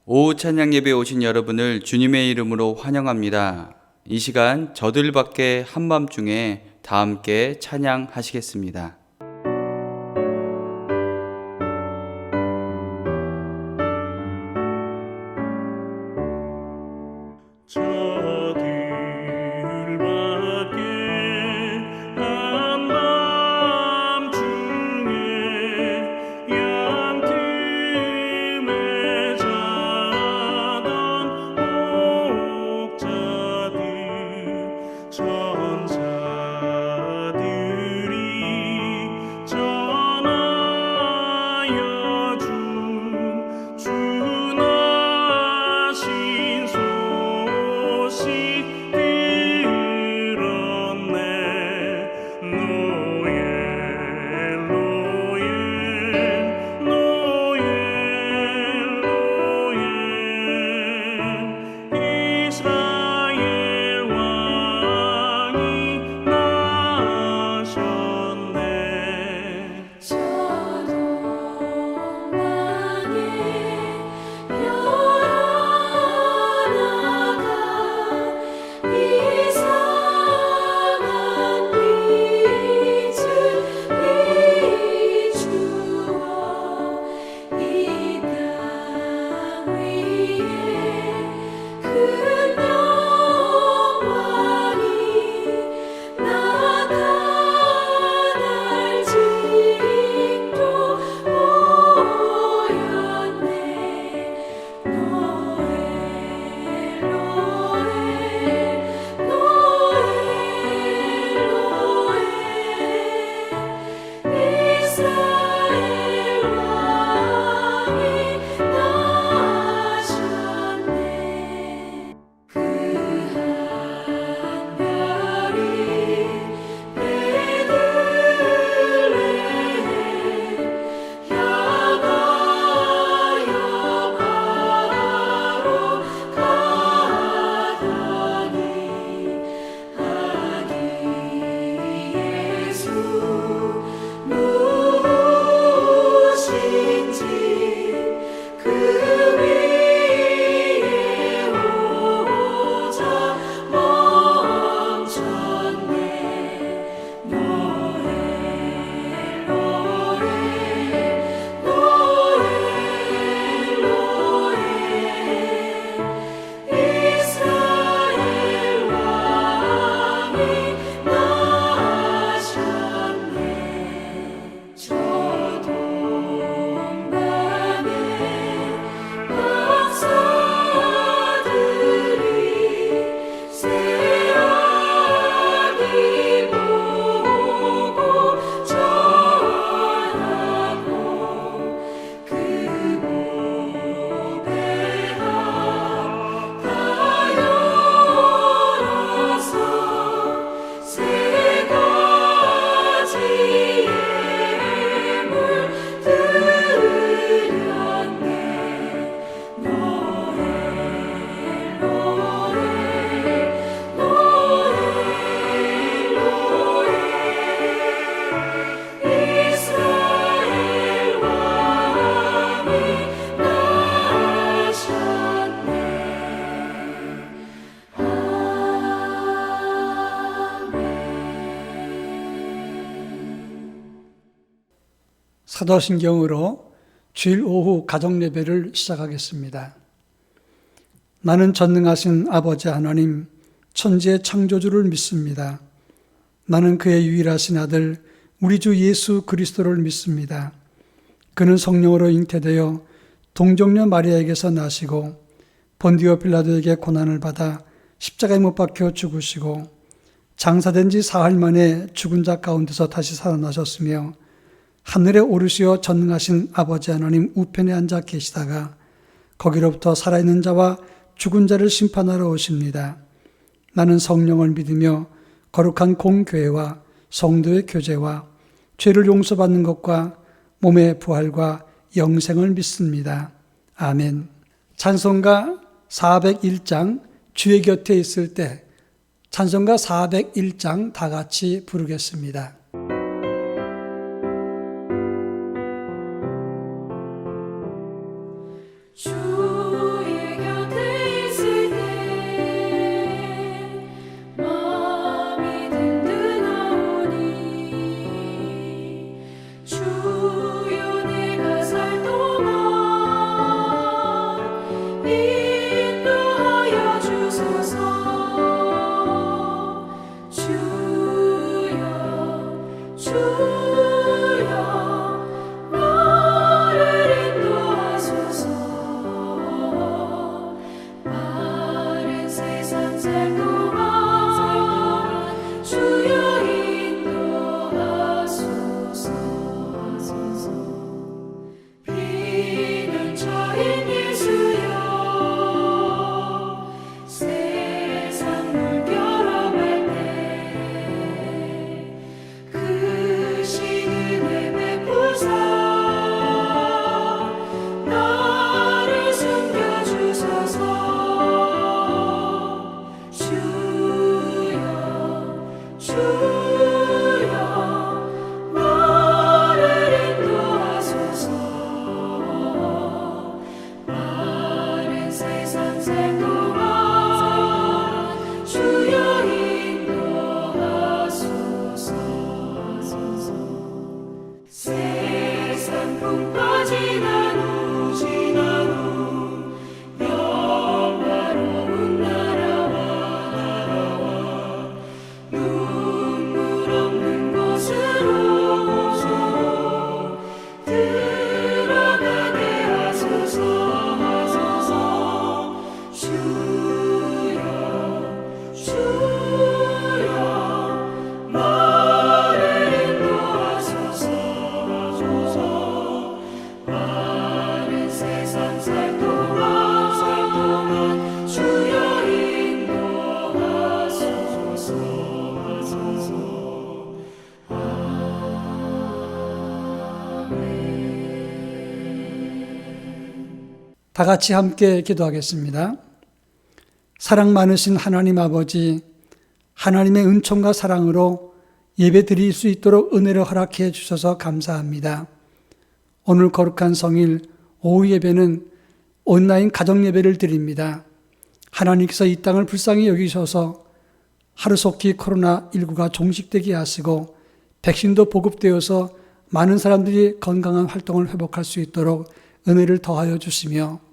오후 찬양 예배에 오신 여러분을 주님의 이름으로 환영합니다. 이 시간 저들밖에 한밤중에 다 함께 찬양하시겠습니다. 사도신경으로 주일 오후 가정예배를 시작하겠습니다. 나는 전능하신 아버지 하나님, 천지의 창조주를 믿습니다. 나는 그의 유일하신 아들, 우리 주 예수 그리스도를 믿습니다. 그는 성령으로 잉태되어 동정녀 마리아에게서 나시고 본디오 빌라도에게 고난을 받아 십자가에 못 박혀 죽으시고 장사된 지 사흘 만에 죽은 자 가운데서 다시 살아나셨으며 하늘에 오르시어 전능하신 아버지 하나님 우편에 앉아 계시다가 거기로부터 살아있는 자와 죽은 자를 심판하러 오십니다. 나는 성령을 믿으며 거룩한 공교회와 성도의 교제와 죄를 용서받는 것과 몸의 부활과 영생을 믿습니다. 아멘. 찬송가 401장 주의 곁에 있을 때 찬송가 401장 다 같이 부르겠습니다. 주의 다 같이 함께 기도하겠습니다. 사랑 많으신 하나님 아버지, 하나님의 은총과 사랑으로 예배 드릴 수 있도록 은혜를 허락해 주셔서 감사합니다. 오늘 거룩한 성일 오후 예배는 온라인 가정 예배를 드립니다. 하나님께서 이 땅을 불쌍히 여기셔서 하루속히 코로나19가 종식되게 하시고 백신도 보급되어서 많은 사람들이 건강한 활동을 회복할 수 있도록 은혜를 더하여 주시며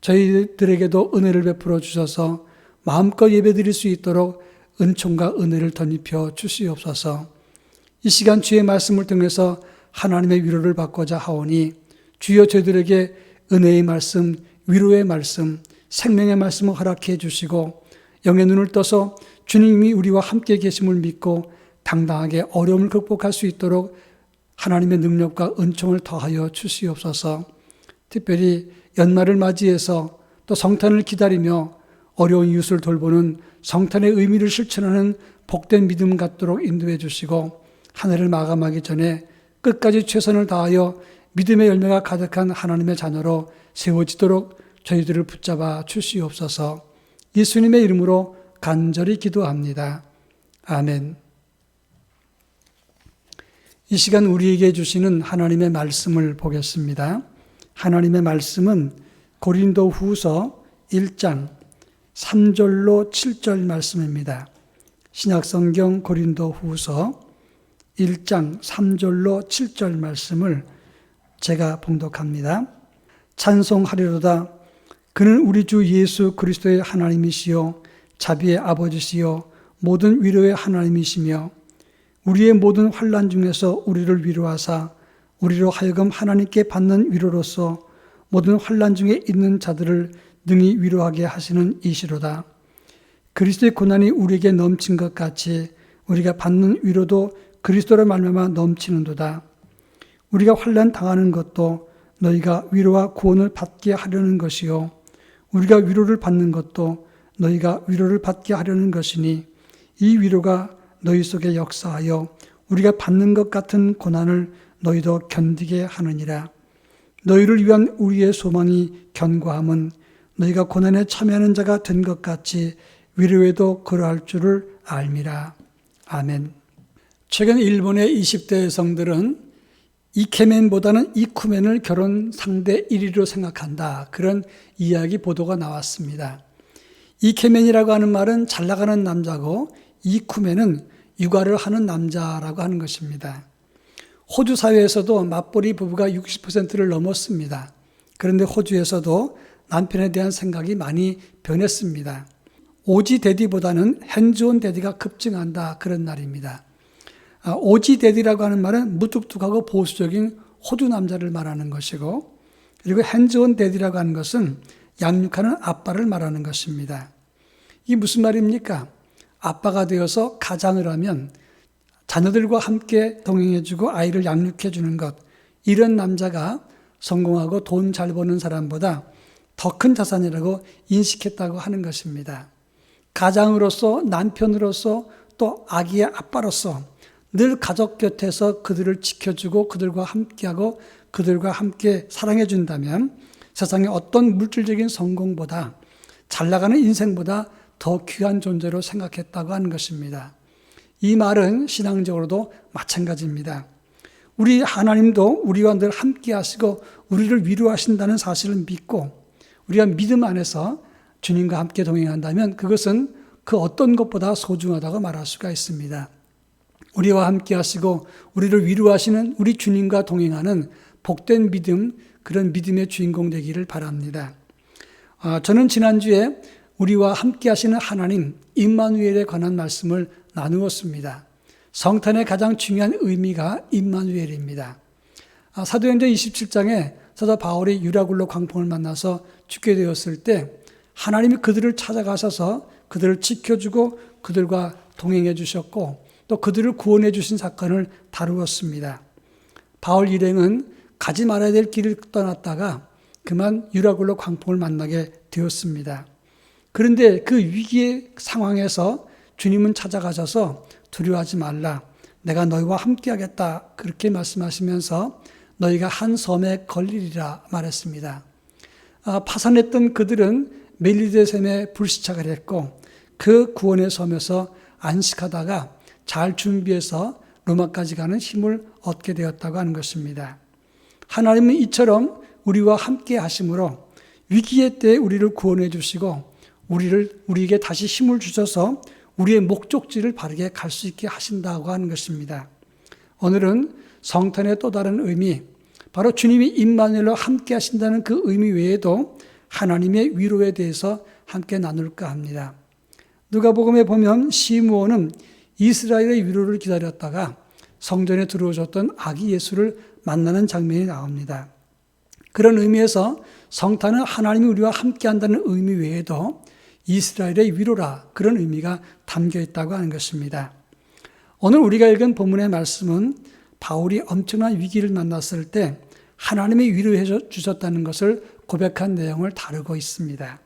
저희들에게도 은혜를 베풀어 주셔서 마음껏 예배드릴 수 있도록 은총과 은혜를 덧입혀 주시옵소서. 이 시간 주의 말씀을 통해서 하나님의 위로를 받고자 하오니 주여 저희들에게 은혜의 말씀, 위로의 말씀, 생명의 말씀을 허락해 주시고 영의 눈을 떠서 주님이 우리와 함께 계심을 믿고 당당하게 어려움을 극복할 수 있도록 하나님의 능력과 은총을 더하여 주시옵소서. 특별히 연말을 맞이해서 또 성탄을 기다리며 어려운 이웃을 돌보는 성탄의 의미를 실천하는 복된 믿음 갖도록 인도해 주시고 한 해를 마감하기 전에 끝까지 최선을 다하여 믿음의 열매가 가득한 하나님의 자녀로 세워지도록 저희들을 붙잡아 주시옵소서. 예수님의 이름으로 간절히 기도합니다. 아멘. 이 시간 우리에게 주시는 하나님의 말씀을 보겠습니다. 하나님의 말씀은 고린도 후서 1장 3절로 7절 말씀입니다. 신약성경 고린도 후서 1장 3절로 7절 말씀을 제가 봉독합니다. 찬송하리로다. 그는 우리 주 예수 그리스도의 하나님이시요 자비의 아버지시요 모든 위로의 하나님이시며 우리의 모든 환난 중에서 우리를 위로하사 우리로 하여금 하나님께 받는 위로로서 모든 환난 중에 있는 자들을 능히 위로하게 하시는 이시로다. 그리스도의 고난이 우리에게 넘친 것 같이 우리가 받는 위로도 그리스도로 말미암아 넘치는도다. 우리가 환난 당하는 것도 너희가 위로와 구원을 받게 하려는 것이요 우리가 위로를 받는 것도 너희가 위로를 받게 하려는 것이니 이 위로가 너희 속에 역사하여 우리가 받는 것 같은 고난을 너희도 견디게 하느니라. 너희를 위한 우리의 소망이 견고함은 너희가 고난에 참여하는 자가 된 것 같이 위로에도 그러할 줄을 알미라. 아멘. 최근 일본의 20대 여성들은 이케멘보다는 이쿠멘을 결혼 상대 1위로 생각한다. 그런 이야기 보도가 나왔습니다. 이케멘이라고 하는 말은 잘 나가는 남자고 이쿠멘은 육아를 하는 남자라고 하는 것입니다. 호주 사회에서도 맞벌이 부부가 60%를 넘었습니다. 그런데 호주에서도 남편에 대한 생각이 많이 변했습니다. 오지 대디보다는 핸즈온 대디가 급증한다. 그런 말입니다. 오지 대디라고 하는 말은 무뚝뚝하고 보수적인 호주 남자를 말하는 것이고 그리고 핸즈온 대디라고 하는 것은 양육하는 아빠를 말하는 것입니다. 이게 무슨 말입니까? 아빠가 되어서 가장을 하면 자녀들과 함께 동행해주고 아이를 양육해주는 것, 이런 남자가 성공하고 돈 잘 버는 사람보다 더 큰 자산이라고 인식했다고 하는 것입니다. 가장으로서, 남편으로서, 또 아기의 아빠로서 늘 가족 곁에서 그들을 지켜주고 그들과 함께하고 그들과 함께 사랑해준다면 세상의 어떤 물질적인 성공보다 잘 나가는 인생보다 더 귀한 존재로 생각했다고 하는 것입니다. 이 말은 신앙적으로도 마찬가지입니다. 우리 하나님도 우리와 늘 함께 하시고 우리를 위로하신다는 사실을 믿고 우리가 믿음 안에서 주님과 함께 동행한다면 그것은 그 어떤 것보다 소중하다고 말할 수가 있습니다. 우리와 함께 하시고 우리를 위로하시는 우리 주님과 동행하는 복된 믿음, 그런 믿음의 주인공 되기를 바랍니다. 저는 지난주에 우리와 함께 하시는 하나님 임마누엘에 관한 말씀을 나누었습니다. 성탄의 가장 중요한 의미가 임마누엘입니다. 사도행전 27장에 사도 바울이 유라굴로 광풍을 만나서 죽게 되었을 때 하나님이 그들을 찾아가셔서 그들을 지켜주고 그들과 동행해 주셨고 또 그들을 구원해 주신 사건을 다루었습니다. 바울 일행은 가지 말아야 될 길을 떠났다가 그만 유라굴로 광풍을 만나게 되었습니다. 그런데 그 위기의 상황에서 주님은 찾아가셔서 두려워하지 말라. 내가 너희와 함께하겠다. 그렇게 말씀하시면서 너희가 한 섬에 걸리리라 말했습니다. 파산했던 그들은 멜리데셈에 불시착을 했고 그 구원의 섬에서 안식하다가 잘 준비해서 로마까지 가는 힘을 얻게 되었다고 하는 것입니다. 하나님은 이처럼 우리와 함께 하심으로 위기의 때에 우리를 구원해 주시고 우리에게 다시 힘을 주셔서 우리의 목적지를 바르게 갈 수 있게 하신다고 하는 것입니다. 오늘은 성탄의 또 다른 의미, 바로 주님이 임마누엘로 함께 하신다는 그 의미 외에도 하나님의 위로에 대해서 함께 나눌까 합니다. 누가복음에 보면 시므온은 이스라엘의 위로를 기다렸다가 성전에 들어오셨던 아기 예수를 만나는 장면이 나옵니다. 그런 의미에서 성탄은 하나님이 우리와 함께 한다는 의미 외에도 이스라엘의 위로라, 그런 의미가 담겨 있다고 하는 것입니다. 오늘 우리가 읽은 본문의 말씀은 바울이 엄청난 위기를 만났을 때 하나님이 위로해 주셨다는 것을 고백한 내용을 다루고 있습니다.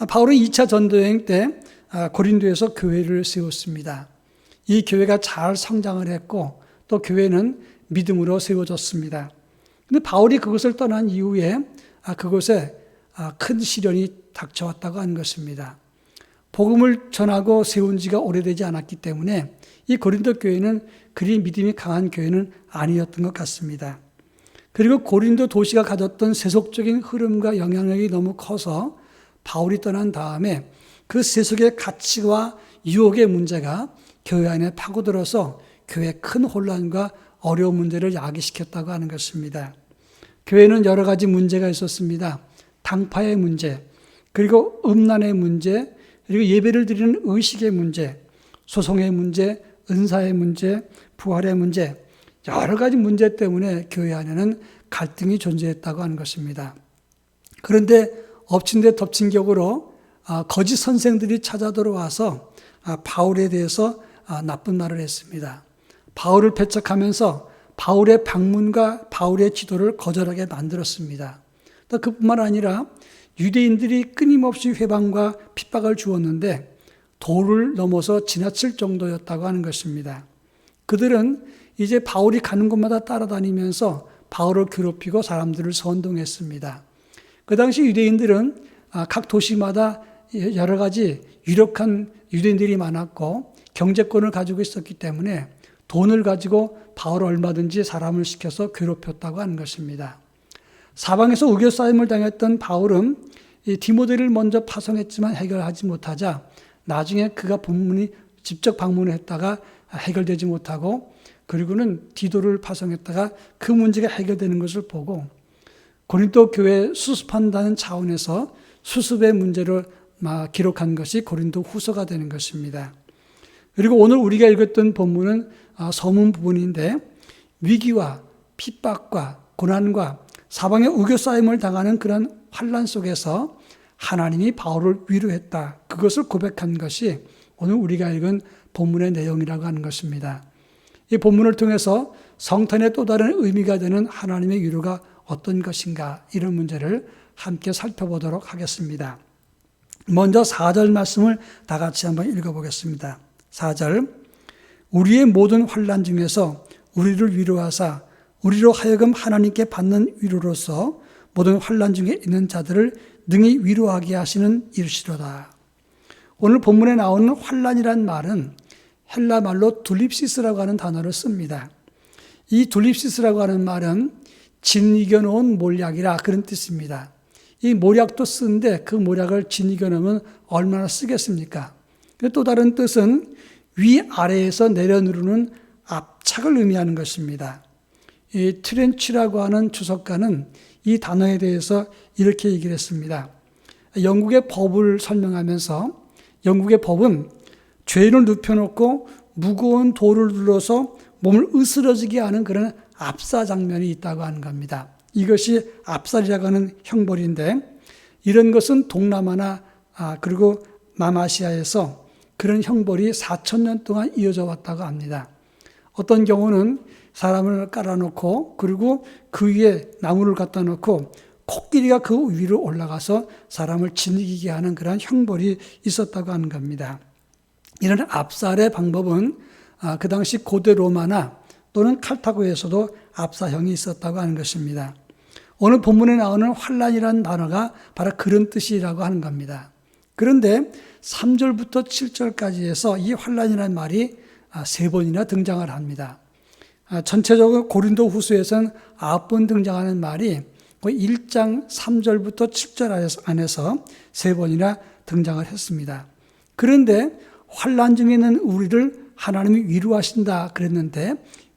바울은 2차 전도여행 때 고린도에서 교회를 세웠습니다. 이 교회가 잘 성장을 했고 또 교회는 믿음으로 세워졌습니다. 그런데 바울이 그것을 떠난 이후에 그곳에 큰 시련이 닥쳐왔다고 하는 것입니다. 복음을 전하고 세운 지가 오래되지 않았기 때문에 이 고린도 교회는 그리 믿음이 강한 교회는 아니었던 것 같습니다. 그리고 고린도 도시가 가졌던 세속적인 흐름과 영향력이 너무 커서 바울이 떠난 다음에 그 세속의 가치와 유혹의 문제가 교회 안에 파고들어서 교회에 큰 혼란과 어려운 문제를 야기시켰다고 하는 것입니다. 교회는 여러 가지 문제가 있었습니다. 당파의 문제, 그리고 음란의 문제, 그리고 예배를 드리는 의식의 문제, 소송의 문제, 은사의 문제, 부활의 문제, 여러 가지 문제 때문에 교회 안에는 갈등이 존재했다고 하는 것입니다. 그런데 엎친 데 덮친 격으로 거짓 선생들이 찾아 들어와서 바울에 대해서 나쁜 말을 했습니다. 바울을 배척하면서 바울의 방문과 바울의 지도를 거절하게 만들었습니다. 또 그뿐만 아니라 유대인들이 끊임없이 회방과 핍박을 주었는데 도를 넘어서 지나칠 정도였다고 하는 것입니다. 그들은 이제 바울이 가는 곳마다 따라다니면서 바울을 괴롭히고 사람들을 선동했습니다. 그 당시 유대인들은 각 도시마다 여러 가지 유력한 유대인들이 많았고 경제권을 가지고 있었기 때문에 돈을 가지고 바울을 얼마든지 사람을 시켜서 괴롭혔다고 하는 것입니다. 사방에서 우겨싸임을 당했던 바울은 이 디모데를 먼저 파송했지만 해결하지 못하자 나중에 그가 직접 방문을 했다가 해결되지 못하고 그리고는 디도를 파송했다가 그 문제가 해결되는 것을 보고 고린도 교회 수습한다는 차원에서 수습의 문제를 기록한 것이 고린도 후서가 되는 것입니다. 그리고 오늘 우리가 읽었던 본문은 서문 부분인데 위기와 핍박과 고난과 사방에 우겨싸임을 당하는 그런 환난 속에서 하나님이 바울을 위로했다. 그것을 고백한 것이 오늘 우리가 읽은 본문의 내용이라고 하는 것입니다. 이 본문을 통해서 성탄의 또 다른 의미가 되는 하나님의 위로가 어떤 것인가, 이런 문제를 함께 살펴보도록 하겠습니다. 먼저 4절 말씀을 다 같이 한번 읽어보겠습니다. 4절, 우리의 모든 환난 중에서 우리를 위로하사 우리로 하여금 하나님께 받는 위로로서 모든 환난 중에 있는 자들을 능히 위로하게 하시는 이르시로다. 오늘 본문에 나오는 환난이란 말은 헬라 말로 둘립시스라고 하는 단어를 씁니다. 이 둘립시스라고 하는 말은 짓이겨 놓은 몰약이라, 그런 뜻입니다. 이 몰약도 쓰는데 그 몰약을 짓이겨 놓으면 얼마나 쓰겠습니까? 또 다른 뜻은 위아래에서 내려누르는 압착을 의미하는 것입니다. 이 트렌치라고 하는 주석가는 이 단어에 대해서 이렇게 얘기를 했습니다. 영국의 법을 설명하면서 영국의 법은 죄를 눕혀놓고 무거운 돌을 눌러서 몸을 으스러지게 하는 그런 압사 장면이 있다고 하는 겁니다. 이것이 압살이라고 하는 형벌인데 이런 것은 동남아나 그리고 남아시아에서 그런 형벌이 4,000년 동안 이어져 왔다고 합니다. 어떤 경우는 사람을 깔아놓고 그리고 그 위에 나무를 갖다 놓고 코끼리가 그 위로 올라가서 사람을 짓이기게 하는 그런 형벌이 있었다고 하는 겁니다. 이런 압살의 방법은 그 당시 고대 로마나 또는 칼타고에서도 압사형이 있었다고 하는 것입니다. 오늘 본문에 나오는 환란이라는 단어가 바로 그런 뜻이라고 하는 겁니다. 그런데 3절부터 7절까지 해서 이 환란이라는 말이 3번이나 등장을 합니다. 전체적으로 고린도 후서에서는 9번 등장하는 말이 1장 3절부터 7절 안에서 3번이나 등장을 했습니다. 그런데 환란 중에 있는 우리를 하나님이 위로하신다 그랬는데,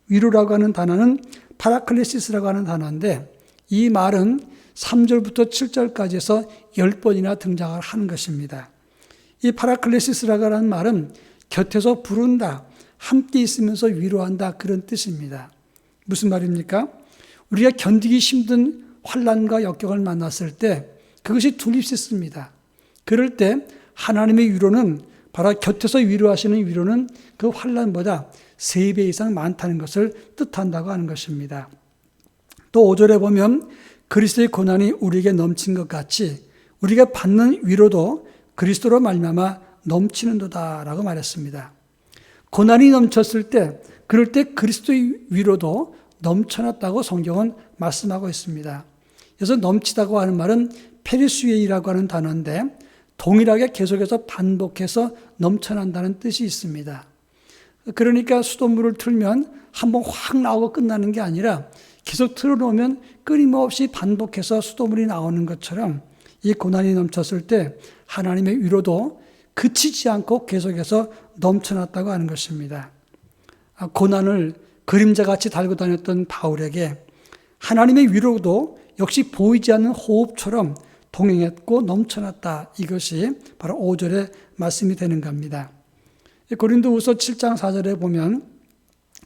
위로라고 하는 단어는 파라클레시스라고 하는 단어인데, 이 말은 3절부터 7절까지 해서 10번이나 등장을 하는 것입니다. 이 파라클레시스라고 하는 말은 곁에서 부른다, 함께 있으면서 위로한다, 그런 뜻입니다. 무슨 말입니까? 우리가 견디기 힘든 환난과 역경을 만났을 때 그것이 둘립있습니다. 그럴 때 하나님의 위로는, 바로 곁에서 위로하시는 위로는 그 환난보다 3배 이상 많다는 것을 뜻한다고 하는 것입니다. 또 5절에 보면 그리스도의 고난이 우리에게 넘친 것 같이 우리가 받는 위로도 그리스도로 말미암아 넘치는도다라고 말했습니다. 고난이 넘쳤을 때, 그럴 때 그리스도의 위로도 넘쳐났다고 성경은 말씀하고 있습니다. 그래서 넘치다고 하는 말은 페리수에이라고 하는 단어인데, 동일하게 계속해서 반복해서 넘쳐난다는 뜻이 있습니다. 그러니까 수돗물을 틀면 한번 확 나오고 끝나는 게 아니라 계속 틀어놓으면 끊임없이 반복해서 수돗물이 나오는 것처럼, 이 고난이 넘쳤을 때 하나님의 위로도 그치지 않고 계속해서 넘쳐났다고 하는 것입니다. 고난을 그림자같이 달고 다녔던 바울에게 하나님의 위로도 역시 보이지 않는 호흡처럼 동행했고 넘쳐났다. 이것이 바로 5절의 말씀이 되는 겁니다. 고린도후서 7장 4절에 보면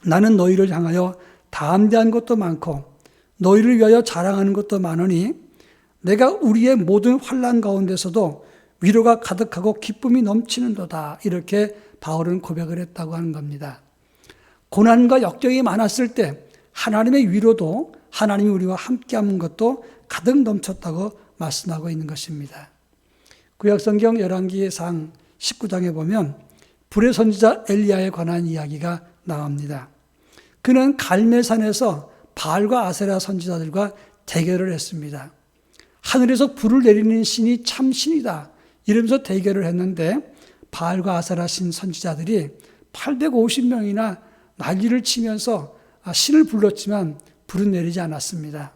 나는 너희를 향하여 담대한 것도 많고 너희를 위하여 자랑하는 것도 많으니 내가 우리의 모든 환난 가운데서도 위로가 가득하고 기쁨이 넘치는도다. 이렇게 바울은 고백을 했다고 하는 겁니다. 고난과 역경이 많았을 때 하나님의 위로도, 하나님이 우리와 함께하는 것도 가득 넘쳤다고 말씀하고 있는 것입니다. 구약성경 열왕기상 19장에 보면 불의 선지자 엘리야에 관한 이야기가 나옵니다. 그는 갈멜산에서 바알과 아세라 선지자들과 대결을 했습니다. 하늘에서 불을 내리는 신이 참 신이다 이러면서 대결을 했는데, 바알과 아세라 신 선지자들이 850명이나 난리를 치면서 신을 불렀지만 불은 내리지 않았습니다.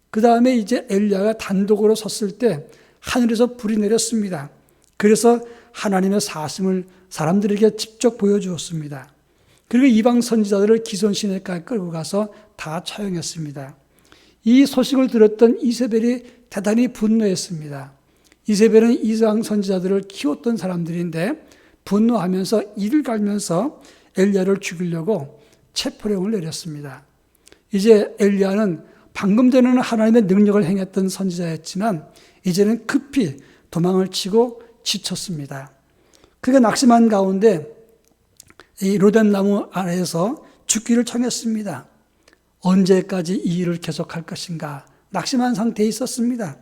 그 다음에 이제 엘리야가 단독으로 섰을 때 하늘에서 불이 내렸습니다. 그래서 하나님의 사심을 사람들에게 직접 보여주었습니다. 그리고 이방 선지자들을 기손 시내까지 끌고 가서 다 처형했습니다. 이 소식을 들었던 이세벨이 대단히 분노했습니다. 이세벨은 이방 선지자들을 키웠던 사람들인데 분노하면서 이를 갈면서 엘리야를 죽이려고 체포령을 내렸습니다. 이제 엘리야는 방금 전에는 하나님의 능력을 행했던 선지자였지만 이제는 급히 도망을 치고 지쳤습니다. 그가 낙심한 가운데 이 로뎀나무 아래에서 죽기를 청했습니다. 언제까지 이 일을 계속할 것인가 낙심한 상태에 있었습니다.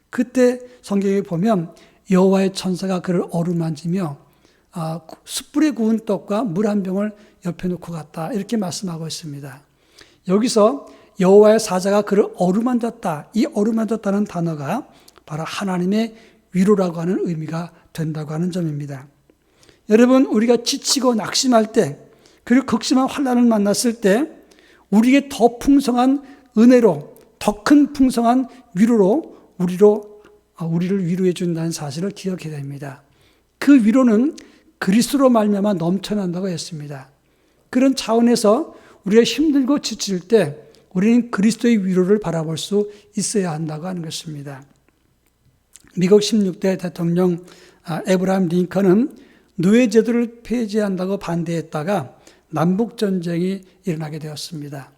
그때 성경에 보면 여호와의 천사가 그를 어루만지며 숯불에 구운 떡과 물 한 병을 옆에 놓고 갔다 이렇게 말씀하고 있습니다. 여기서 여호와의 사자가 그를 어루만졌다, 이 어루만졌다는 단어가 바로 하나님의 위로라고 하는 의미가 된다고 하는 점입니다. 여러분, 우리가 지치고 낙심할 때, 그리고 극심한 환난을 만났을 때 우리에게 더 풍성한 은혜로, 더 큰 풍성한 위로로 우리를 위로해 준다는 사실을 기억해야 됩니다. 그 위로는 그리스도로 말미암아 넘쳐난다고 했습니다. 그런 차원에서 우리가 힘들고 지칠 때 우리는 그리스도의 위로를 바라볼 수 있어야 한다고 하는 것입니다. 미국 16대 대통령 에브라함 링컨은 노예제도를 폐지한다고 반대했다가 남북전쟁이 일어나게 되었습니다.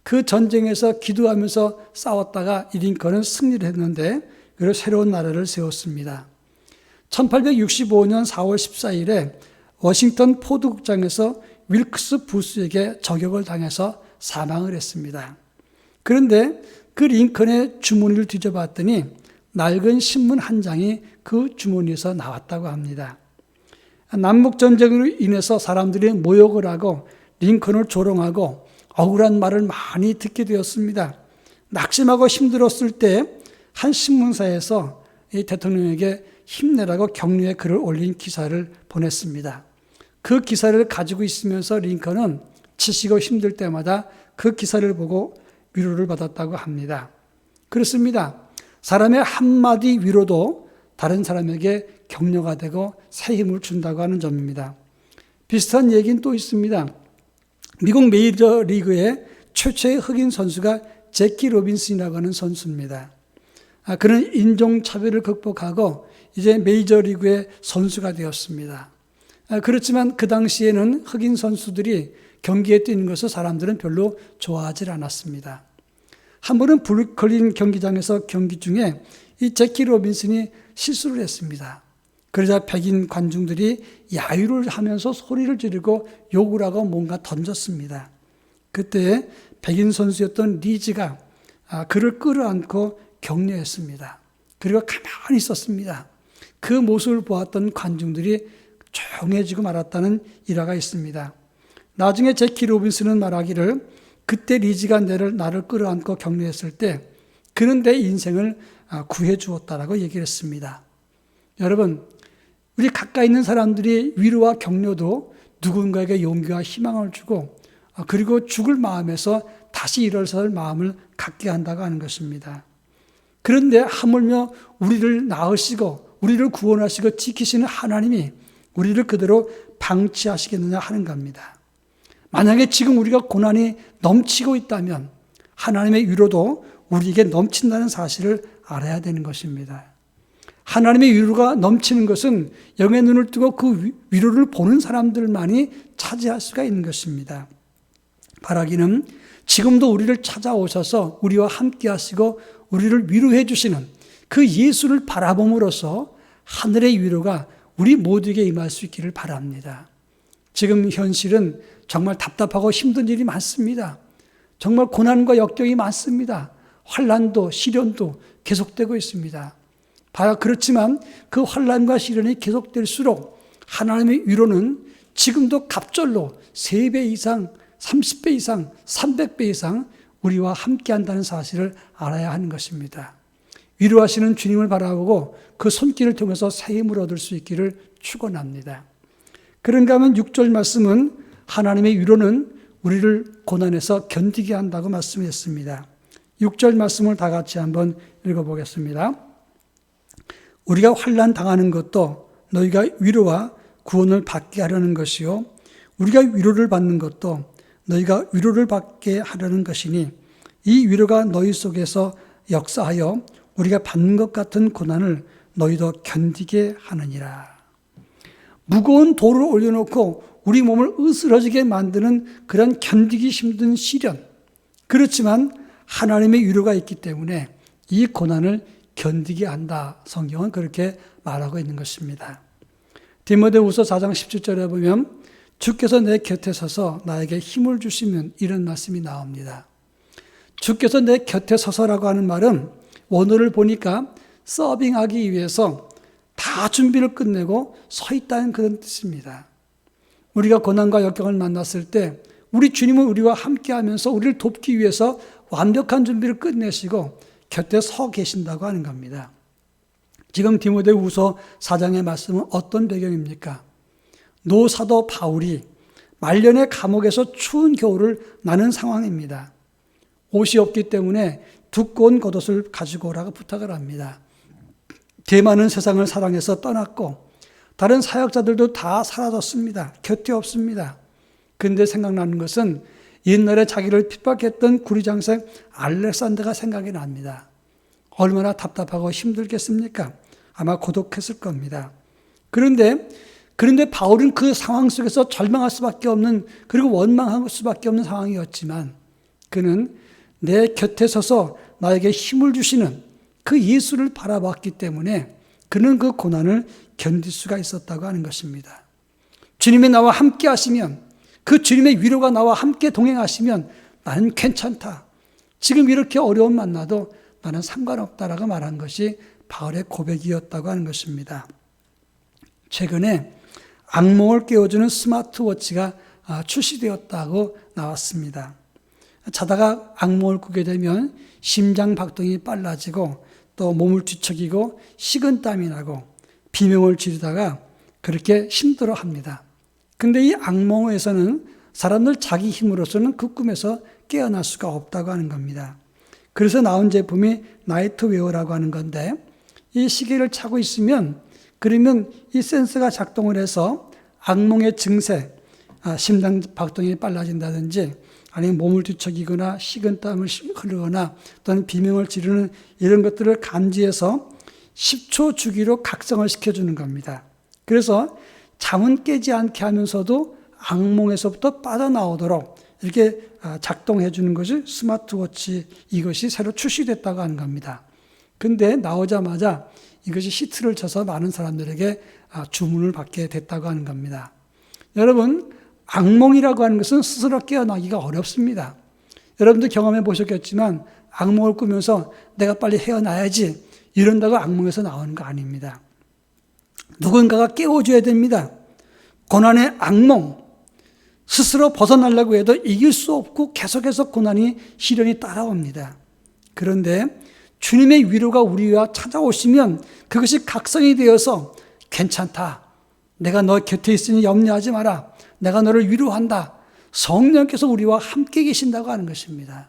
그 전쟁에서 기도하면서 싸웠다가 이 링컨은 승리를 했는데 그리고 새로운 나라를 세웠습니다. 1865년 4월 14일에 워싱턴 포드국장에서 윌크스 부스에게 저격을 당해서 사망을 했습니다. 그런데 그 링컨의 주머니를 뒤져봤더니 낡은 신문 한 장이 그 주머니에서 나왔다고 합니다. 남북전쟁으로 인해서 사람들이 모욕을 하고 링컨을 조롱하고 억울한 말을 많이 듣게 되었습니다. 낙심하고 힘들었을 때 한 신문사에서 이 대통령에게 힘내라고 격려의 글을 올린 기사를 보냈습니다. 그 기사를 가지고 있으면서 링컨은 지치고 힘들 때마다 그 기사를 보고 위로를 받았다고 합니다. 그렇습니다. 사람의 한마디 위로도 다른 사람에게 격려가 되고 새 힘을 준다고 하는 점입니다. 비슷한 얘기는 또 있습니다. 미국 메이저리그의 최초의 흑인 선수가 제키 로빈슨이라고 하는 선수입니다. 그는 인종차별을 극복하고 이제 메이저리그의 선수가 되었습니다. 그렇지만 그 당시에는 흑인 선수들이 경기에 뛰는 것을 사람들은 별로 좋아하지 않았습니다. 한 번은 브루클린 경기장에서 경기 중에 이 제키 로빈슨이 실수를 했습니다. 그러자 백인 관중들이 야유를 하면서 소리를 지르고 욕을 하고 뭔가 던졌습니다. 그때 백인 선수였던 리즈가 그를 끌어안고 격려했습니다. 그리고 가만히 있었습니다. 그 모습을 보았던 관중들이 조용해지고 말았다는 일화가 있습니다. 나중에 제키 로빈슨은 말하기를 그때 리즈가 나를 끌어안고 격려했을 때 그는 내 인생을 구해 주었다라고 얘기를 했습니다. 여러분, 우리 가까이 있는 사람들이 위로와 격려도 누군가에게 용기와 희망을 주고 그리고 죽을 마음에서 다시 일어설 마음을 갖게 한다고 하는 것입니다. 그런데 하물며 우리를 낳으시고 우리를 구원하시고 지키시는 하나님이 우리를 그대로 방치하시겠느냐 하는 겁니다. 만약에 지금 우리가 고난이 넘치고 있다면 하나님의 위로도 우리에게 넘친다는 사실을 알아야 되는 것입니다. 하나님의 위로가 넘치는 것은 영의 눈을 뜨고 그 위로를 보는 사람들만이 차지할 수가 있는 것입니다. 바라기는 지금도 우리를 찾아오셔서 우리와 함께 하시고 우리를 위로해 주시는 그 예수를 바라봄으로써 하늘의 위로가 우리 모두에게 임할 수 있기를 바랍니다. 지금 현실은 정말 답답하고 힘든 일이 많습니다. 정말 고난과 역경이 많습니다. 환난도 시련도 계속되고 있습니다. 그렇지만 그 환난과 시련이 계속될수록 하나님의 위로는 지금도 갑절로 3배 이상, 30배 이상, 300배 이상 우리와 함께 한다는 사실을 알아야 하는 것입니다. 위로하시는 주님을 바라보고 그 손길을 통해서 새 힘을 얻을 수 있기를 축원합니다. 그런가 하면 6절 말씀은 하나님의 위로는 우리를 고난에서 견디게 한다고 말씀했습니다. 6절 말씀을 다 같이 한번 읽어보겠습니다. 우리가 환난 당하는 것도 너희가 위로와 구원을 받게 하려는 것이요 우리가 위로를 받는 것도 너희가 위로를 받게 하려는 것이니 이 위로가 너희 속에서 역사하여 우리가 받는 것 같은 고난을 너희도 견디게 하느니라. 무거운 돌을 올려놓고 우리 몸을 으스러지게 만드는 그런 견디기 힘든 시련. 그렇지만 하나님의 위로가 있기 때문에 이 고난을 견디게 한다. 성경은 그렇게 말하고 있는 것입니다. 디모데후서 4장 17절에 보면 주께서 내 곁에 서서 나에게 힘을 주시면 이런 말씀이 나옵니다. 주께서 내 곁에 서서라고 하는 말은 원어를 보니까 서빙하기 위해서 다 준비를 끝내고 서 있다는 그런 뜻입니다. 우리가 고난과 역경을 만났을 때 우리 주님은 우리와 함께하면서 우리를 돕기 위해서 완벽한 준비를 끝내시고 곁에 서 계신다고 하는 겁니다. 지금 디모데후서 4장의 말씀은 어떤 배경입니까? 노사도 바울이 말년의 감옥에서 추운 겨울을 나는 상황입니다. 옷이 없기 때문에 두꺼운 겉옷을 가지고 오라고 부탁을 합니다. 대만은 세상을 사랑해서 떠났고 다른 사역자들도 다 사라졌습니다. 곁에 없습니다. 그런데 생각나는 것은 옛날에 자기를 핍박했던 구리장생 알렉산더가 생각이 납니다. 얼마나 답답하고 힘들겠습니까? 아마 고독했을 겁니다. 그런데 바울은 그 상황 속에서 절망할 수밖에 없는 그리고 원망할 수밖에 없는 상황이었지만 그는 내 곁에 서서 나에게 힘을 주시는 그 예수를 바라봤기 때문에 그는 그 고난을 견딜 수가 있었다고 하는 것입니다. 주님이 나와 함께 하시면 그 주님의 위로가 나와 함께 동행하시면 나는 괜찮다. 지금 이렇게 어려움 만나도 나는 상관없다라고 말한 것이 바울의 고백이었다고 하는 것입니다. 최근에 악몽을 깨워주는 스마트워치가 출시되었다고 나왔습니다. 자다가 악몽을 꾸게 되면 심장 박동이 빨라지고 또 몸을 뒤척이고 식은땀이 나고 비명을 지르다가 그렇게 힘들어합니다. 근데 이 악몽에서는 사람들 자기 힘으로서는 그 꿈에서 깨어날 수가 없다고 하는 겁니다. 그래서 나온 제품이 나이트웨어라고 하는 건데, 이 시계를 차고 있으면 그러면 이 센서가 작동을 해서 악몽의 증세, 심장 박동이 빨라진다든지 아니면 몸을 뒤척이거나 식은땀을 흐르거나 또는 비명을 지르는 이런 것들을 감지해서 10초 주기로 각성을 시켜주는 겁니다. 그래서 잠은 깨지 않게 하면서도 악몽에서부터 빠져나오도록 이렇게 작동해 주는 것이 스마트워치, 이것이 새로 출시됐다고 하는 겁니다. 근데 나오자마자 이것이 히트를 쳐서 많은 사람들에게 주문을 받게 됐다고 하는 겁니다. 여러분, 악몽이라고 하는 것은 스스로 깨어나기가 어렵습니다. 여러분도 경험해 보셨겠지만 악몽을 꾸면서 내가 빨리 헤어나야지 이런다고 악몽에서 나오는 거 아닙니다. 누군가가 깨워줘야 됩니다. 고난의 악몽, 스스로 벗어나려고 해도 이길 수 없고 계속해서 고난이, 시련이 따라옵니다. 그런데 주님의 위로가 우리와 찾아오시면 그것이 각성이 되어서 괜찮다. 내가 너 곁에 있으니 염려하지 마라. 내가 너를 위로한다. 성령께서 우리와 함께 계신다고 하는 것입니다.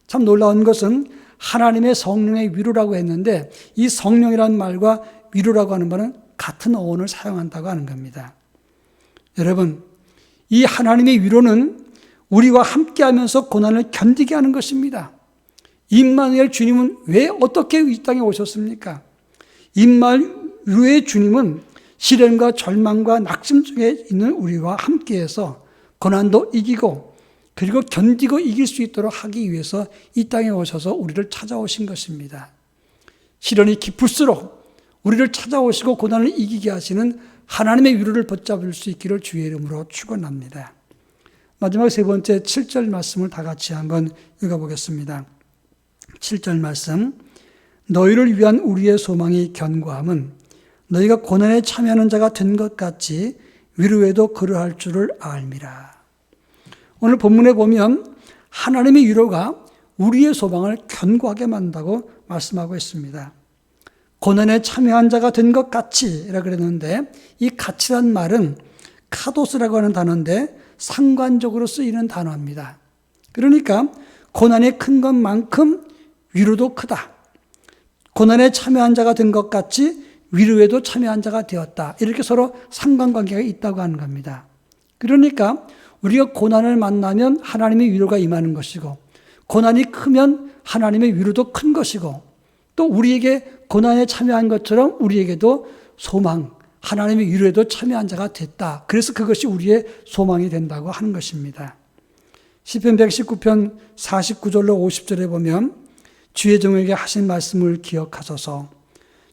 참 놀라운 것은 하나님의 성령의 위로라고 했는데 이 성령이라는 말과 위로라고 하는 말은 같은 어원을 사용한다고 하는 겁니다. 여러분, 이 하나님의 위로는 우리와 함께하면서 고난을 견디게 하는 것입니다. 임마누엘 주님은 왜 어떻게 이 땅에 오셨습니까? 임마누엘 주님은 시련과 절망과 낙심 중에 있는 우리와 함께해서 고난도 이기고 그리고 견디고 이길 수 있도록 하기 위해서 이 땅에 오셔서 우리를 찾아오신 것입니다. 시련이 깊을수록 우리를 찾아오시고 고난을 이기게 하시는 하나님의 위로를 붙잡을 수 있기를 주의 이름으로 축원합니다. 마지막 세 번째 7절 말씀을 다 같이 한번 읽어보겠습니다. 7절 말씀, 너희를 위한 우리의 소망이 견고함은 너희가 고난에 참여하는 자가 된 것 같이 위로에도 그러할 줄을 알미라. 오늘 본문에 보면 하나님의 위로가 우리의 소망을 견고하게 만든다고 말씀하고 있습니다. 고난에 참여한 자가 된 것 같이 라고 그랬는데 이 같이란 말은 카도스라고 하는 단어인데 상관적으로 쓰이는 단어입니다. 그러니까 고난이 큰 것만큼 위로도 크다. 고난에 참여한 자가 된 것 같이 위로에도 참여한 자가 되었다. 이렇게 서로 상관관계가 있다고 하는 겁니다. 그러니까 우리가 고난을 만나면 하나님의 위로가 임하는 것이고 고난이 크면 하나님의 위로도 큰 것이고 또 우리에게 고난에 참여한 것처럼 우리에게도 소망, 하나님의 위로에도 참여한 자가 됐다. 그래서 그것이 우리의 소망이 된다고 하는 것입니다. 시편 119편 49절로 50절에 보면 주의 종에게 하신 말씀을 기억하소서.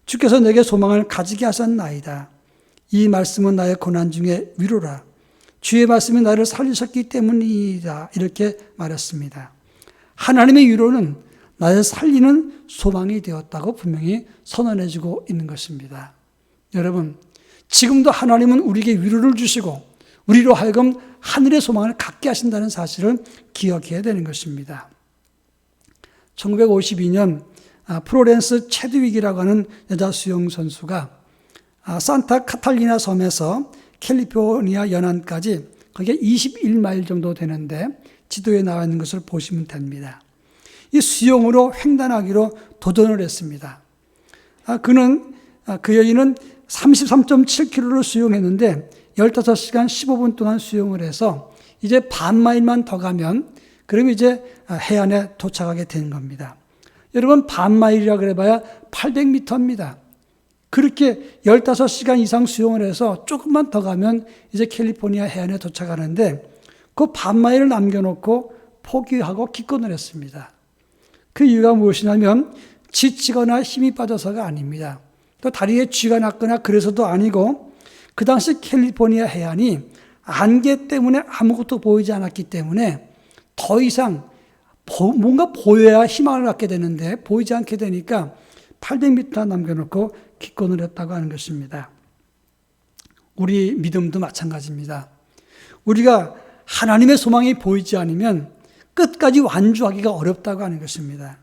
주께서 내게 소망을 가지게 하셨나이다. 이 말씀은 나의 고난 중에 위로라. 주의 말씀이 나를 살리셨기 때문이다. 이렇게 말했습니다. 하나님의 위로는 나를 살리는 소망이 되었다고 분명히 선언해주고 있는 것입니다. 여러분, 지금도 하나님은 우리에게 위로를 주시고 우리로 하여금 하늘의 소망을 갖게 하신다는 사실을 기억해야 되는 것입니다. 1952년 플로렌스 체드윅이라고 하는 여자 수영 선수가 산타 카탈리나 섬에서 캘리포니아 연안까지 거기에 21마일 정도 되는데 지도에 나와 있는 것을 보시면 됩니다. 이 수영으로 횡단하기로 도전을 했습니다. 그 여인은 33.7km를 수영했는데 15시간 15분 동안 수영을 해서 이제 반마일만 더 가면 그럼 이제 해안에 도착하게 되는 겁니다. 여러분, 반마일이라 그래봐야 800m입니다. 그렇게 15시간 이상 수영을 해서 조금만 더 가면 이제 캘리포니아 해안에 도착하는데 그 반마일을 남겨놓고 포기하고 기권을 했습니다. 그 이유가 무엇이냐면 지치거나 힘이 빠져서가 아닙니다. 또 다리에 쥐가 났거나 그래서도 아니고 그 당시 캘리포니아 해안이 안개 때문에 아무것도 보이지 않았기 때문에 더 이상 뭔가 보여야 희망을 갖게 되는데 보이지 않게 되니까 800m 남겨놓고 기권을 했다고 하는 것입니다. 우리 믿음도 마찬가지입니다. 우리가 하나님의 소망이 보이지 않으면 끝까지 완주하기가 어렵다고 하는 것입니다.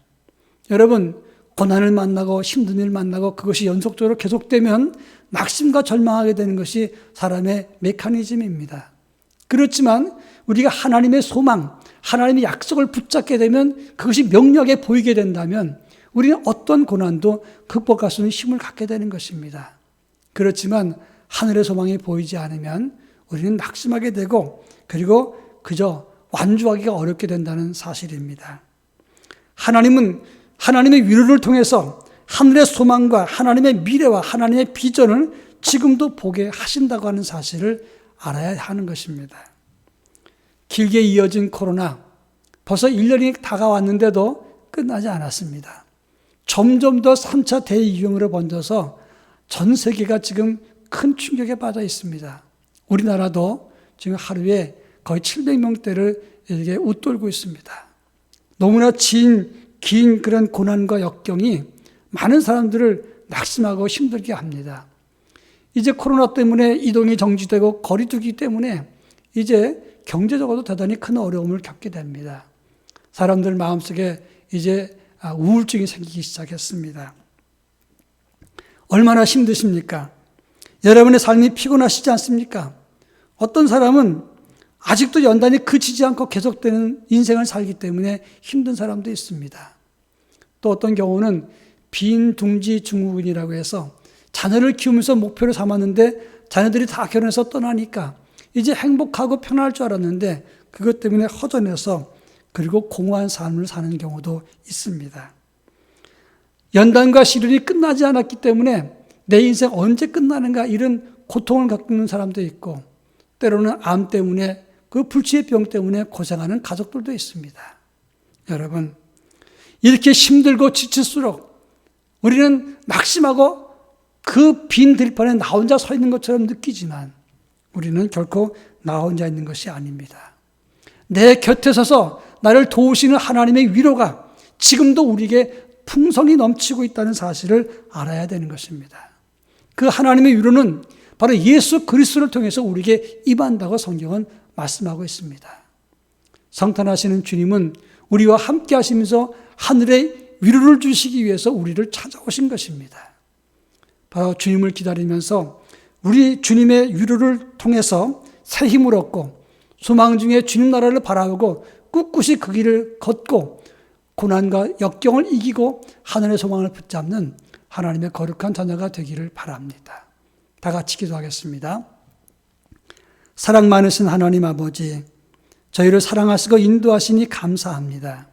여러분, 고난을 만나고 힘든 일 만나고 그것이 연속적으로 계속되면 낙심과 절망하게 되는 것이 사람의 메커니즘입니다. 그렇지만 우리가 하나님의 소망, 하나님의 약속을 붙잡게 되면 그것이 명료하게 보이게 된다면 우리는 어떤 고난도 극복할 수 있는 힘을 갖게 되는 것입니다. 그렇지만 하늘의 소망이 보이지 않으면 우리는 낙심하게 되고 그리고 그저 완주하기가 어렵게 된다는 사실입니다. 하나님은 하나님의 위로를 통해서 하늘의 소망과 하나님의 미래와 하나님의 비전을 지금도 보게 하신다고 하는 사실을 알아야 하는 것입니다. 길게 이어진 코로나, 벌써 1년이 다가왔는데도 끝나지 않았습니다. 점점 더 3차 대유행으로 번져서 전 세계가 지금 큰 충격에 빠져 있습니다. 우리나라도 지금 하루에 거의 700명대를 이렇게 웃돌고 있습니다. 너무나 긴 그런 고난과 역경이 많은 사람들을 낙심하고 힘들게 합니다. 이제 코로나 때문에 이동이 정지되고 거리 두기 때문에 이제 경제적으로도 대단히 큰 어려움을 겪게 됩니다. 사람들 마음속에 이제 우울증이 생기기 시작했습니다. 얼마나 힘드십니까? 여러분의 삶이 피곤하시지 않습니까? 어떤 사람은 아직도 연단이 그치지 않고 계속되는 인생을 살기 때문에 힘든 사람도 있습니다. 또 어떤 경우는 빈둥지 증후군이라고 해서 자녀를 키우면서 목표를 삼았는데 자녀들이 다 결혼해서 떠나니까 이제 행복하고 편안할 줄 알았는데 그것 때문에 허전해서 그리고 공허한 삶을 사는 경우도 있습니다. 연단과 시련이 끝나지 않았기 때문에 내 인생 언제 끝나는가 이런 고통을 겪는 사람도 있고 때로는 암 때문에 그 불치의 병 때문에 고생하는 가족들도 있습니다. 여러분, 이렇게 힘들고 지칠수록 우리는 낙심하고 그 빈 들판에 나 혼자 서 있는 것처럼 느끼지만 우리는 결코 나 혼자 있는 것이 아닙니다. 내 곁에 서서 나를 도우시는 하나님의 위로가 지금도 우리에게 풍성히 넘치고 있다는 사실을 알아야 되는 것입니다. 그 하나님의 위로는 바로 예수 그리스도를 통해서 우리에게 임한다고 성경은 말씀하고 있습니다. 성탄하시는 주님은 우리와 함께 하시면서 하늘의 위로를 주시기 위해서 우리를 찾아오신 것입니다. 바로 주님을 기다리면서 우리 주님의 위로를 통해서 새 힘을 얻고 소망 중에 주님 나라를 바라보고 꿋꿋이 그 길을 걷고 고난과 역경을 이기고 하늘의 소망을 붙잡는 하나님의 거룩한 자녀가 되기를 바랍니다. 다 같이 기도하겠습니다. 사랑 많으신 하나님 아버지, 저희를 사랑하시고 인도하시니 감사합니다.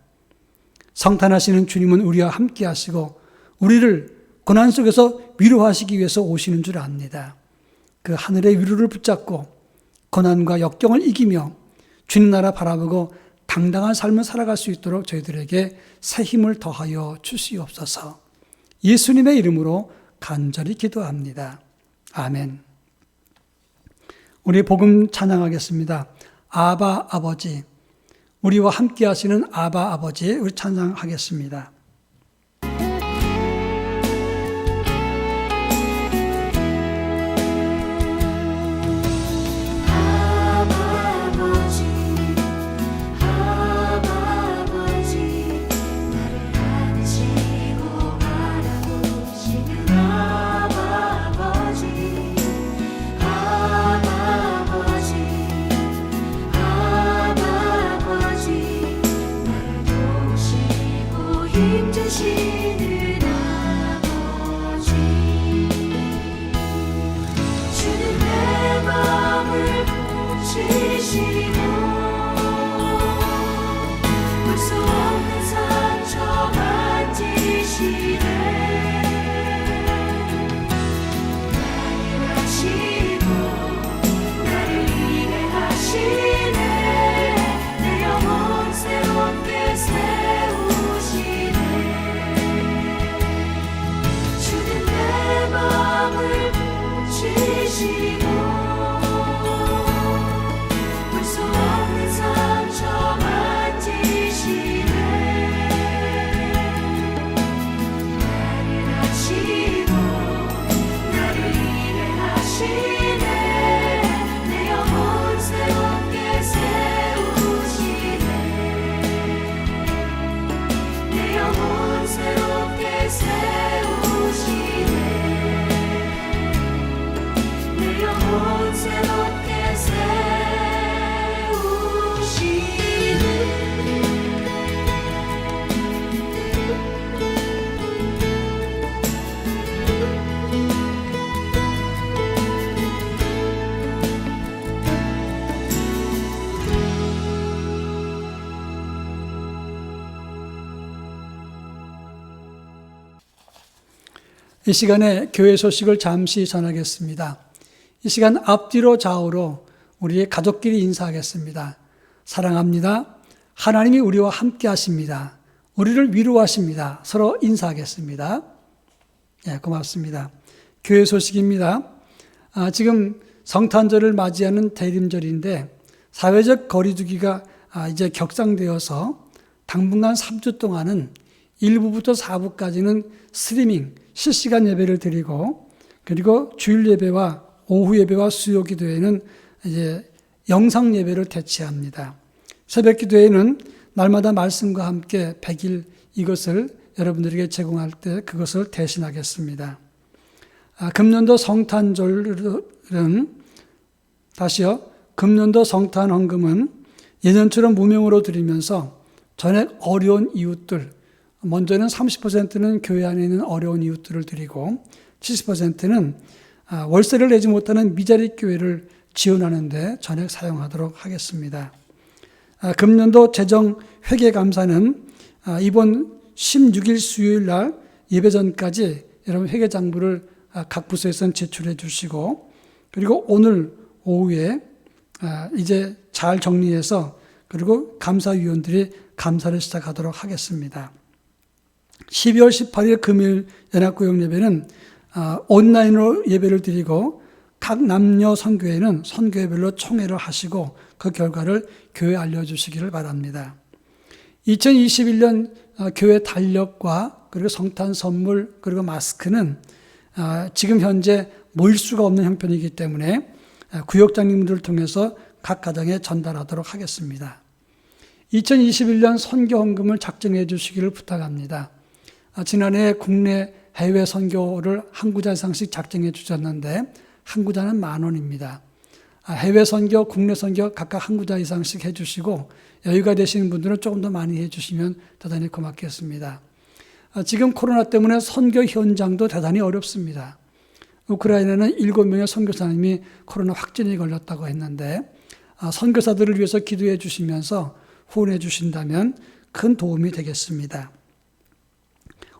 성탄하시는 주님은 우리와 함께 하시고 우리를 고난 속에서 위로하시기 위해서 오시는 줄 압니다. 그 하늘의 위로를 붙잡고 고난과 역경을 이기며 주님 나라 바라보고 당당한 삶을 살아갈 수 있도록 저희들에게 새 힘을 더하여 주시옵소서. 예수님의 이름으로 간절히 기도합니다. 아멘. 우리 복음 찬양하겠습니다. 아바 아버지, 우리와 함께 하시는 아바 아버지, 우리 찬양하겠습니다. 이 시간에 교회 소식을 잠시 전하겠습니다. 이 시간 앞뒤로 좌우로 우리의 가족끼리 인사하겠습니다. 사랑합니다. 하나님이 우리와 함께 하십니다. 우리를 위로하십니다. 서로 인사하겠습니다. 예, 고맙습니다. 교회 소식입니다. 지금 성탄절을 맞이하는 대림절인데 사회적 거리두기가 이제 격상되어서 당분간 3주 동안은 1부부터 4부까지는 스트리밍, 실시간 예배를 드리고 그리고 주일 예배와 오후 예배와 수요 기도회는 이제 영상 예배를 대체합니다. 새벽 기도회는 날마다 말씀과 함께 100일 이것을 여러분들에게 제공할 때 그것을 대신하겠습니다. 금년도 성탄절은 다시요. 금년도 성탄 헌금은 예년처럼 무명으로 드리면서 전액 어려운 이웃들, 먼저는 30%는 교회 안에 있는 어려운 이웃들을 드리고 70%는 월세를 내지 못하는 미자리 교회를 지원하는 데 전액 사용하도록 하겠습니다. 금년도 재정 회계 감사는 이번 16일 수요일 날 예배 전까지 여러분 회계 장부를 각 부서에서 제출해 주시고 그리고 오늘 오후에 이제 잘 정리해서 그리고 감사위원들이 감사를 시작하도록 하겠습니다. 12월 18일 금요일 연합구역 예배는 온라인으로 예배를 드리고 각 남녀 선교회는 선교회별로 총회를 하시고 그 결과를 교회에 알려주시기를 바랍니다. 2021년 교회 달력과 그리고 성탄 선물 그리고 마스크는 지금 현재 모일 수가 없는 형편이기 때문에 구역장님들을 통해서 각 가정에 전달하도록 하겠습니다. 2021년 선교헌금을 작성해 주시기를 부탁합니다. 지난해 국내 해외 선교를 한 구자 이상씩 작성해 주셨는데 한 구자는 10,000원입니다. 해외 선교, 국내 선교 각각 한 구자 이상씩 해주시고 여유가 되시는 분들은 조금 더 많이 해주시면 대단히 고맙겠습니다. 지금 코로나 때문에 선교 현장도 대단히 어렵습니다. 우크라이나는 7명의 선교사님이 코로나 확진이 걸렸다고 했는데 선교사들을 위해서 기도해 주시면서 후원해 주신다면 큰 도움이 되겠습니다.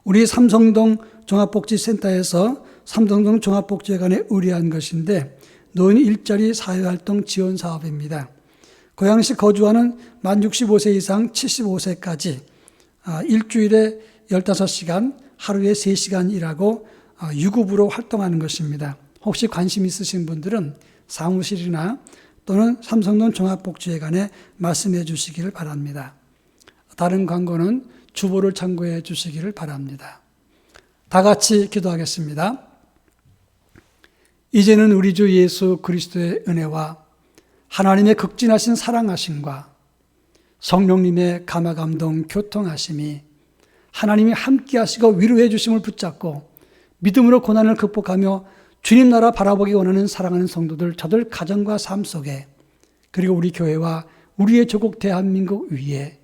우리 삼성동 종합복지센터에서 삼성동 종합복지회관에 의뢰한 것인데 노인 일자리 사회활동 지원 사업입니다. 고양시 거주하는 만 65세 이상 75세까지 일주일에 15시간, 하루에 3시간 일하고 유급으로 활동하는 것입니다. 혹시 관심 있으신 분들은 사무실이나 또는 삼성동 종합복지회관에 말씀해 주시기를 바랍니다. 다른 광고는 주보를 참고해 주시기를 바랍니다. 다 같이 기도하겠습니다. 이제는 우리 주 예수 그리스도의 은혜와 하나님의 극진하신 사랑하심과 성령님의 감화감동 교통하심이 하나님이 함께 하시고 위로해 주심을 붙잡고 믿음으로 고난을 극복하며 주님 나라 바라보기 원하는 사랑하는 성도들 저들 가정과 삶 속에 그리고 우리 교회와 우리의 조국 대한민국 위에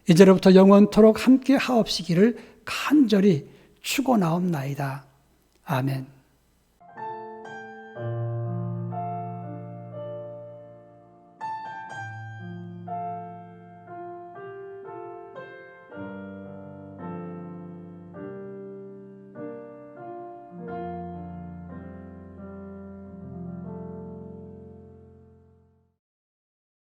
이제로부터 영원토록 함께 하옵시기를 간절히 축원하옵나이다. 아멘.